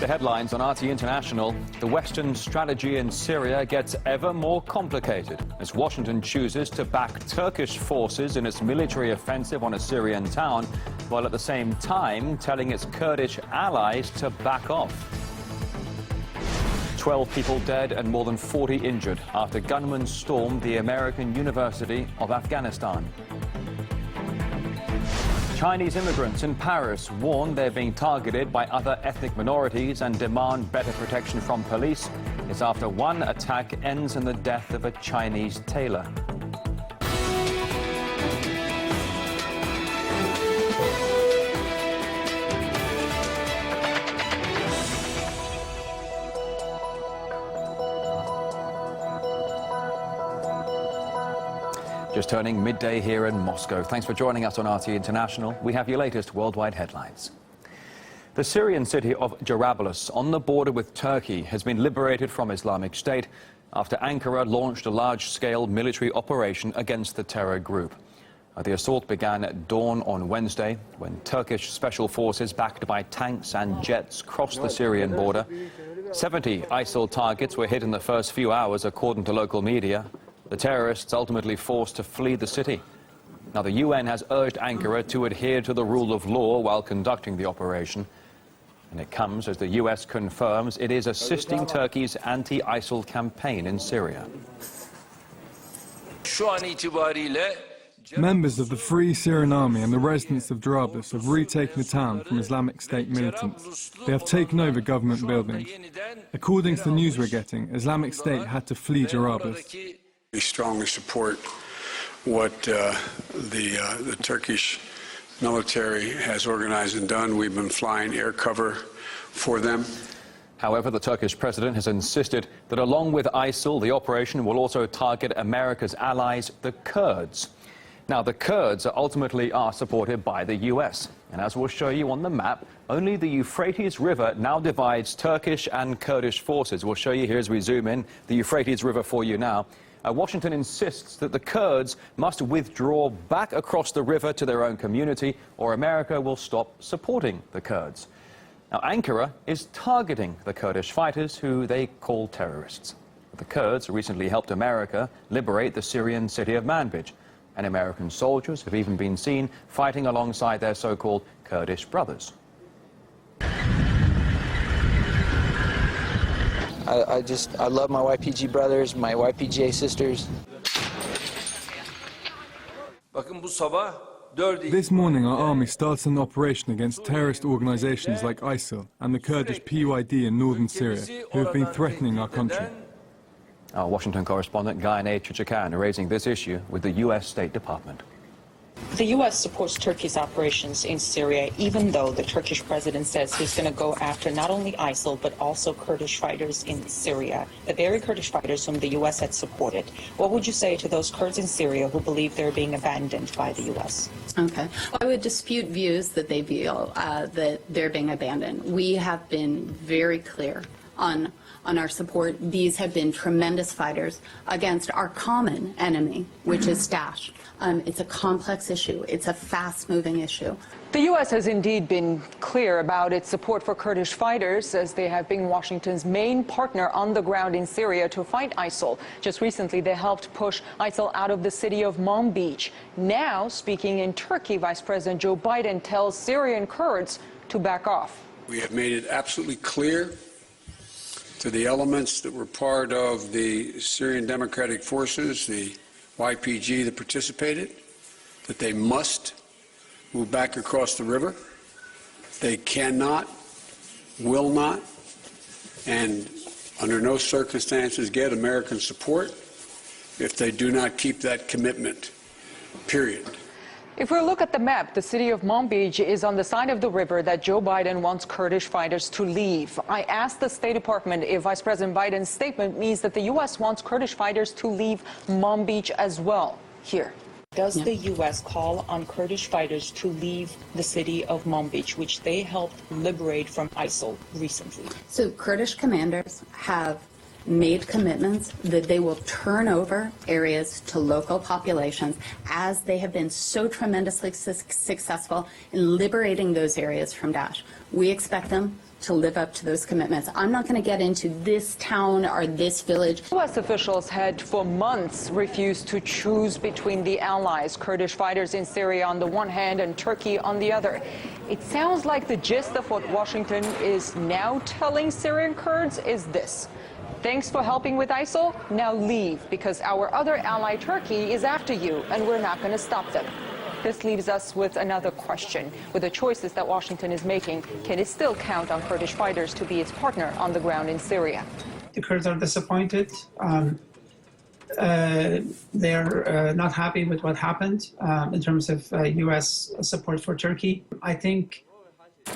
The headlines on RT International: the Western strategy in Syria gets ever more complicated as Washington chooses to back Turkish forces in its military offensive on a Syrian town, while at the same time telling its Kurdish allies to back off. 12 people dead and more than 40 injured after gunmen stormed the American University of Aghanistan. Chinese immigrants in Paris warn they're being targeted by other ethnic minorities and demand better protection from police. It's after one attack ends in the death of a Chinese tailor. Just turning midday here in Moscow. Thanks for joining us on RT International. We have your latest worldwide headlines. The Syrian city of Jarablus on the border with Turkey has been liberated from Islamic State after Ankara launched a large-scale military operation against the terror group. The assault began at dawn on Wednesday when Turkish special forces backed by tanks and jets crossed the Syrian border. 70 ISIL targets were hit in the first few hours, according to local media. The terrorists ultimately forced to flee the city. Now, the UN has urged Ankara to adhere to the rule of law while conducting the operation. And it comes as the US confirms it is assisting Turkey's anti-ISIL campaign in Syria. Members of the Free Syrian Army and the residents of Jarablus have retaken the town from Islamic State militants. They have taken over government buildings. According to the news we're getting, Islamic State had to flee Jarablus. We strongly support what the Turkish military has organized and done. We've been flying air cover for them. However, the Turkish president has insisted that along with ISIL, the operation will also target America's allies, the Kurds. Now, the Kurds ultimately are supported by the US. And as we'll show you on the map, only the Euphrates River now divides Turkish and Kurdish forces. We'll show you here as we zoom in the Euphrates River for you now. Washington insists that the Kurds must withdraw back across the river to their own community, or America will stop supporting the Kurds. Now, Ankara is targeting the Kurdish fighters, who they call terrorists. The Kurds recently helped America liberate the Syrian city of Manbij, and American soldiers have even been seen fighting alongside their so-called Kurdish brothers. I love my YPG brothers, my YPGA sisters. This morning our army started an operation against terrorist organizations like ISIL and the Kurdish PYD in northern Syria, who have been threatening our country. Our Washington correspondent Gayane Chichikan raising this issue with the US State Department. The U.S. supports Turkey's operations in Syria, even though the Turkish president says he's going to go after not only ISIL, but also Kurdish fighters in Syria, the very Kurdish fighters whom the U.S. had supported. What would you say to those Kurds in Syria who believe they're being abandoned by the U.S.? Okay. Well, I would dispute views that they feel that they're being abandoned. We have been very clear on our support. These have been tremendous fighters against our common enemy, which is Daesh. It's a complex issue. It's a fast-moving issue. The U.S. has indeed been clear about its support for Kurdish fighters, as they have been Washington's main partner on the ground in Syria to fight ISIL. Just recently, they helped push ISIL out of the city of Manbij. Now, speaking in Turkey, Vice President Joe Biden tells Syrian Kurds to back off. We have made it absolutely clear to the elements that were part of the Syrian Democratic Forces, the YPG that participated, that they must move back across the river. They cannot, will not, and under no circumstances get American support if they do not keep that commitment, period. If we look at the map, the city of Manbij is on the side of the river that Joe Biden wants Kurdish fighters to leave. I asked the State Department if Vice President Biden's statement means that the U.S. wants Kurdish fighters to leave Manbij as well. Here. Does the U.S. call on Kurdish fighters to leave the city of Manbij, which they helped liberate from ISIL recently? So Kurdish commanders have made commitments that they will turn over areas to local populations, as they have been so tremendously successful in liberating those areas from Daesh. We expect them to live up to those commitments. I'm not going to get into this town or this village. U.S. officials had for months refused to choose between the allies, Kurdish fighters in Syria on the one hand and Turkey on the other. It sounds like the gist of what Washington is now telling Syrian Kurds is this: thanks for helping with ISIL, now leave, because our other ally Turkey is after you and we're not going to stop them. This leaves us with another question. With the choices that Washington is making, can it still count on Kurdish fighters to be its partner on the ground in Syria? The Kurds are disappointed. They're not happy with what happened in terms of U.S. support for Turkey. I think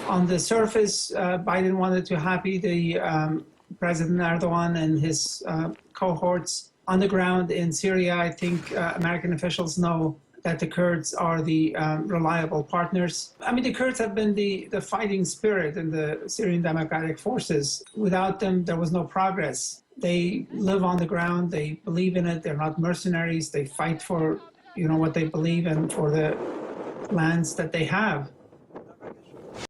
on the surface, Biden wanted to happy the President Erdogan and his cohorts. On the ground in Syria, I think American officials know that the Kurds are the reliable partners. I mean, the Kurds have been the fighting spirit in the Syrian Democratic Forces. Without them, there was no progress. They live on the ground, they believe in it, they're not mercenaries, they fight for, what they believe in, for the lands that they have.